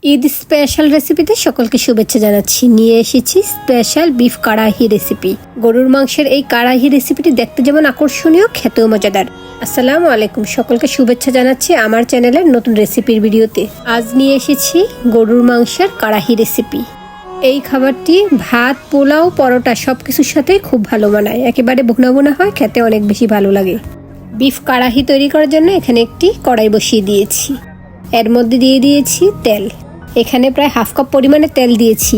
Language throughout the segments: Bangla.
ঈদ স্পেশাল রেসিপিতে সকলকে শুভেচ্ছা জানাচ্ছি। নিয়ে এসেছি স্পেশাল বিফ কাড়াহি রেসিপি। গরুর মাংসের এই কাড়াহি রেসিপিটি দেখতে যেমন আকর্ষণীয়, খেতেও মজাদার। আসসালামু আলাইকুম, সকলকে শুভেচ্ছা জানাচ্ছি আমার চ্যানেলের নতুন রেসিপির ভিডিওতে। আজ নিয়ে এসেছি গরুর মাংসের কাড়াহি রেসিপি। এই খাবারটি ভাত, পোলাও, পরোটা সবকিছুর সাথে খুব ভালো মানায়। একেবারে ভুনা ভুনা হয়, খেতে অনেক বেশি ভালো লাগে। বিফ কাড়াহি তৈরি করার জন্য এখানে একটি কড়াই বসিয়ে দিয়েছি। এর মধ্যে দিয়ে দিয়েছি তেল। এখানে প্রায় হাফ কাপ পরিমাণে তেল দিয়েছি।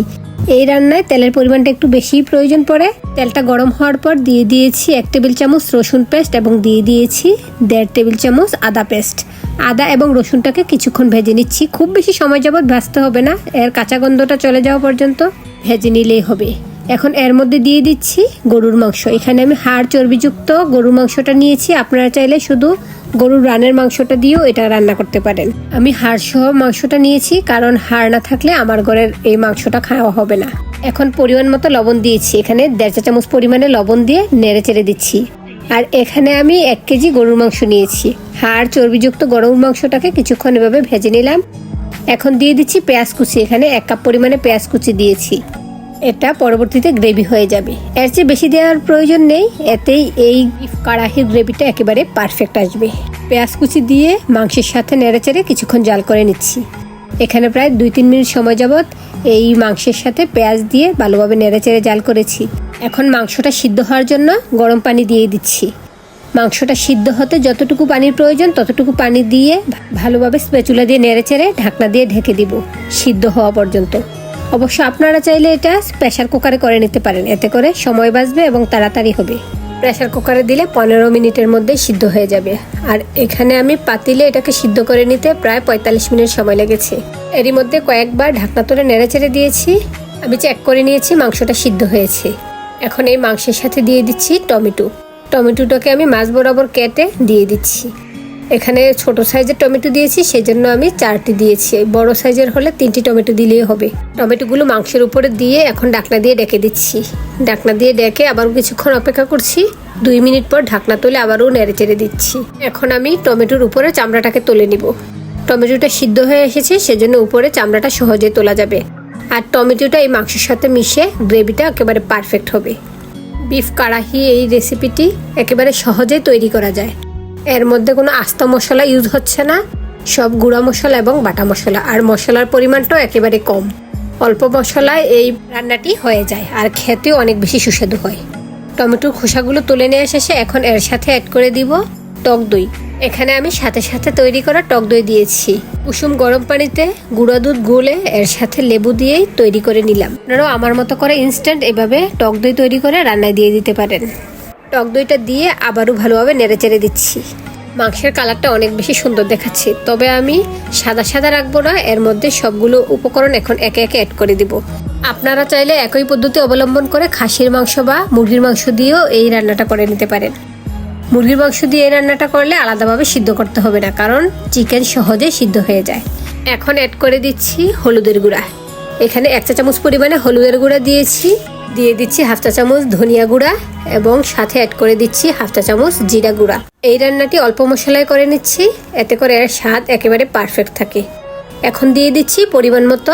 এই রান্নায় তেলের পরিমাণটা একটু বেশি প্রয়োজন পড়ে। তেলটা গরম হওয়ার পর দিয়ে দিয়েছি 1 টেবিল চামচ রসুন পেস্ট এবং দিয়ে দিয়েছি 1.5 টেবিল চামচ আদা পেস্ট। আদা এবং রসুনটাকে কিছুক্ষণ ভেজে নিচ্ছি। খুব বেশি সময় যাবত ভাজতে হবে না, এর কাঁচা গন্ধটা চলে যাওয়া পর্যন্ত ভেজে নিলেই হবে। এখন এর মধ্যে দিয়ে দিচ্ছি গরুর মাংস। এখানে আমি হাড় চর্বিযুক্ত গরুর মাংসটা নিয়েছি। আপনারা চাইলে শুধু গরুর রানের মাংসটা দিয়েও এটা রান্না করতে পারেন। আমি হাড় সহ মাংসটা নিয়েছি, কারণ হাড় না থাকলে আমার ঘরের এই মাংসটা খাওয়া হবে না। এখন পরিমাণ মতো লবণ দিয়েছি। এখানে 1.5 চা চামচ পরিমাণে লবণ দিয়ে নেড়ে চেড়ে দিচ্ছি। আর এখানে আমি 1 কেজি গরুর মাংস নিয়েছি। হাড় চর্বিযুক্ত গরুর মাংসটাকে কিছুক্ষণ এভাবে ভেজে নিলাম। এখন দিয়ে দিচ্ছি পেঁয়াজ কুচি। এখানে 1 কাপ পরিমাণে পেঁয়াজ কুচি দিয়েছি। এটা পরবর্তীতে গ্রেভি হয়ে যাবে। এর চেয়ে বেশি দেওয়ার প্রয়োজন নেই, এতেই এই বিফ কাড়াহির গ্রেভিটা একেবারে পারফেক্ট আসবে। পেঁয়াজ কুচি দিয়ে মাংসের সাথে নেড়েচেড়ে কিছুক্ষণ জাল করে নিচ্ছি। এখানে প্রায় 2-3 মিনিট সময় যাবত এই মাংসের সাথে পেঁয়াজ দিয়ে ভালোভাবে নেড়েচেড়ে জাল করেছি। এখন মাংসটা সিদ্ধ হওয়ার জন্য গরম পানি দিয়ে দিচ্ছি। মাংসটা সিদ্ধ হতে যতটুকু পানির প্রয়োজন ততটুকু পানি দিয়ে ভালোভাবে স্প্যাচুলা দিয়ে নেড়েচেড়ে ঢাকনা দিয়ে ঢেকে দিব সিদ্ধ হওয়া পর্যন্ত। অবশ্য আপনারা চাইলে এটা প্রেসার কুকারে করে নিতে পারেন, এতে করে সময় বাঁচবে এবং তাড়াতাড়ি হবে। প্রেসার কুকারে দিলে 15 মিনিটের মধ্যে সিদ্ধ হয়ে যাবে। আর এখানে আমি পাতিলে এটাকে সিদ্ধ করে নিতে প্রায় 45 মিনিট সময় লেগেছে। এরই মধ্যে কয়েকবার ঢাকনা তুলে নেড়ে চেড়ে দিয়েছি। আমি চেক করে নিয়েছি মাংসটা সিদ্ধ হয়েছে। এখন এই মাংসের সাথে দিয়ে দিচ্ছি টমেটোটাকে আমি মাছ বরাবর কেটে দিয়ে দিচ্ছি। এখানে ছোট সাইজের টমেটো দিয়েছি, সেজন্য আমি 4টি দিয়েছি। বড় সাইজের হলে 3টি টমেটো দিলেই হবে। টমেটোগুলো মাংসের উপরে দিয়ে এখন ঢাকনা দিয়ে ডেকে দিচ্ছি। ঢাকনা দিয়ে ডেকে আবার কিছুক্ষণ অপেক্ষা করছি। 2 মিনিট পর ঢাকনা তুলে আবারও নেড়ে চেড়ে দিচ্ছি। এখন আমি টমেটোর উপরে চামড়াটাকে তুলে নিব। টমেটোটা সিদ্ধ হয়ে এসেছে, সেজন্য উপরে চামড়াটা সহজে তোলা যাবে। আর টমেটোটা এই মাংসের সাথে মিশে গ্রেভিটা একেবারে পারফেক্ট হবে। বিফ কাড়াহি এই রেসিপিটি একেবারে সহজেই তৈরি করা যায়। এর মধ্যে কোনো আস্তা মশলা ইউজ হচ্ছে না, সব গুঁড়া মশলা এবং বাটা মশলা। আর মশলার পরিমাণটাও একেবারে কম। অল্প মশলায় এই রান্নাটি হয়ে যায় আর খেতেও অনেক বেশি সুস্বাদু হয়। টমেটোর খোসাগুলো তুলে নিয়ে শেষে এখন এর সাথে অ্যাড করে দিব টক দই। এখানে আমি সাথে সাথে তৈরি করা টক দই দিয়েছি। কুসুম গরম পানিতে গুঁড়া দুধ গুলে এর সাথে লেবু দিয়েই তৈরি করে নিলাম। আপনারাও আমার মতো করে ইনস্ট্যান্ট এভাবে টক দই তৈরি করে রান্নায় দিয়ে দিতে পারেন। টক দইটা দিয়ে আবারও ভালোভাবে নেড়ে চেড়ে দিচ্ছি। মাংসের কালারটা অনেক বেশি সুন্দর দেখাচ্ছে, তবে আমি সাদা সাদা রাখবো না। এর মধ্যে সবগুলো উপকরণ এখন একে একে অ্যাড করে দিব। আপনারা চাইলে একই পদ্ধতি অবলম্বন করে খাসির মাংস বা মুরগির মাংস দিয়েও এই রান্নাটা করে নিতে পারেন। মুরগির মাংস দিয়ে এই রান্নাটা করলে আলাদাভাবে সিদ্ধ করতে হবে না, কারণ চিকেন সহজে সিদ্ধ হয়ে যায়। এখন অ্যাড করে দিচ্ছি হলুদের গুঁড়া। এখানে 1 চা চামচ পরিমাণে হলুদের গুঁড়া দিয়েছি। দিয়ে দিচ্ছি 1/2 চা চামচ ধনিয়া গুঁড়া এবং সাথে অ্যাড করে দিচ্ছি 1/2 চা চামচ জিরা গুঁড়া। এই রান্নাটি অল্প মশলায় করে নিচ্ছি, এতে করে এর স্বাদ একেবারে পারফেক্ট থাকে। এখন দিয়ে দিচ্ছি পরিমাণ মতো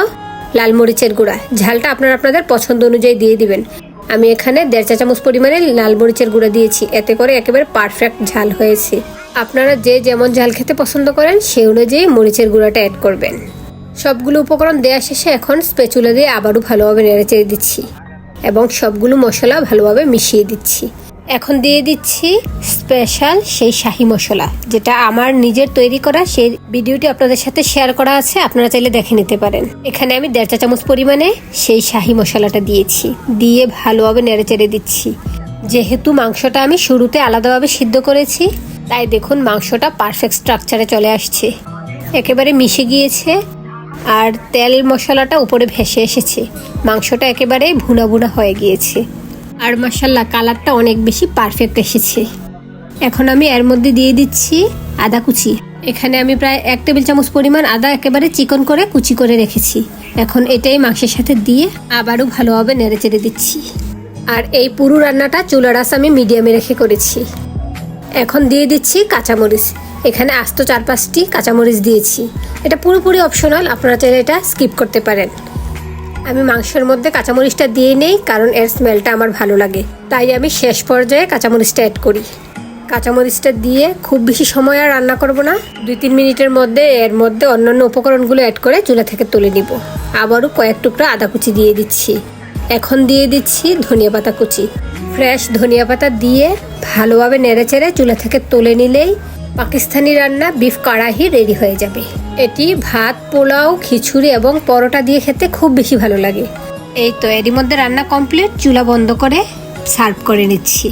লাল মরিচের গুঁড়া। ঝালটা আপনাদের পছন্দ অনুযায়ী দিয়ে দিবেন। আমি এখানে 1.5 চা চামচ পরিমাণে লাল মরিচের গুঁড়া দিয়েছি, এতে করে একেবারে পারফেক্ট ঝাল হয়েছে। আপনারা যে যেমন ঝাল খেতে পছন্দ করেন সেই অনুযায়ী মরিচের গুঁড়াটা অ্যাড করবেন। সবগুলো উপকরণ দেওয়া শেষে এখন স্প্যাচুলা দিয়ে আবারও ভালোভাবে নেড়ে চেড়ে দিচ্ছি এবং সবগুলো মশলা ভালোভাবে মিশিয়ে দিচ্ছি। এখন দিয়ে দিচ্ছি স্পেশাল সেই শাহি মশলা, যেটা আমার নিজের তৈরি করা। সেই ভিডিওটি আপনাদের সাথে শেয়ার করা আছে, আপনারা চাইলে দেখে নিতে পারেন। এখানে আমি 1.5 চা চামচ পরিমাণে সেই শাহি মশলাটা দিয়েছি। দিয়ে ভালোভাবে নেড়ে চেড়ে দিচ্ছি। যেহেতু মাংসটা আমি শুরুতে আলাদাভাবে সিদ্ধ করেছি, তাই দেখুন মাংসটা পারফেক্ট স্ট্রাকচারে চলে আসছে, একেবারে মিশে গিয়েছে। আর তেল মশলাটা উপরে ভেসে এসেছে। মাংসটা একেবারে ভুনা ভুনা হয়ে গিয়েছে। আর মাশাআল্লাহ কালারটা অনেক বেশি পারফেক্ট এসেছে। এখন আমি এর মধ্যে দিয়ে দিচ্ছি আদা কুচি। এখানে আমি প্রায় 1 টেবিল চামচ পরিমাণ আদা একেবারে চিকন করে কুচি করে রেখেছি। এখন এটাই মাংসের সাথে দিয়ে আবারও ভালোভাবে নেড়ে চেড়ে দিচ্ছি। আর এই পুরো রান্নাটা চুলার আঁচ আমি মিডিয়ামে রেখে করেছি। এখন দিয়ে দিচ্ছি কাঁচামরিচ। এখানে আস্ত 4-5টি কাঁচামরিচ দিয়েছি। এটা পুরোপুরি অপশনাল, আপনারা চাইলে এটা স্কিপ করতে পারেন। আমি মাংসের মধ্যে কাঁচামরিচটা দিয়ে নেই, কারণ এর স্মেলটা আমার ভালো লাগে, তাই আমি শেষ পর্যায়ে কাঁচামরিচটা অ্যাড করি। কাঁচামরিচটা দিয়ে খুব বেশি সময় আর রান্না করব না, 2-3 মিনিটের মধ্যে এর মধ্যে অন্যান্য উপকরণগুলো অ্যাড করে চুলা থেকে তুলে নিব। আবারও কয়েক টুকরা আদা কুচি দিয়ে দিচ্ছি। এখন দিয়ে দিচ্ছি ধনিয়া পাতা কুচি। ফ্রেশ ধনিয়া পাতা দিয়ে ভালোভাবে নেড়েচেড়ে চুলা থেকে তুলে নিলেই পাকিস্তানি রান্না বিফ কাড়াহি রেডি হয়ে যাবে। এটি ভাত, পোলাও, খিচুড়ি এবং পরোটা দিয়ে খেতে খুব বেশি ভালো লাগে। এই তো এরই মধ্যে রান্না কমপ্লিট, চুলা বন্ধ করে সার্ভ করে নিচ্ছি।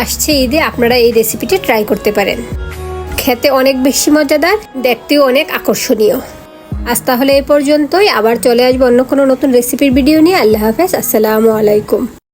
আসছে ঈদে আপনারা এই রেসিপিটি ট্রাই করতে পারেন। খেতে অনেক বেশি মজাদার, দেখতেও অনেক আকর্ষণীয়। আজ তাহলে এই পর্যন্তই, আবার চলে আসবো অন্য কোনো নতুন রেসিপির ভিডিও নিয়ে। আল্লাহ হাফেজ, আসসালামু আলাইকুম।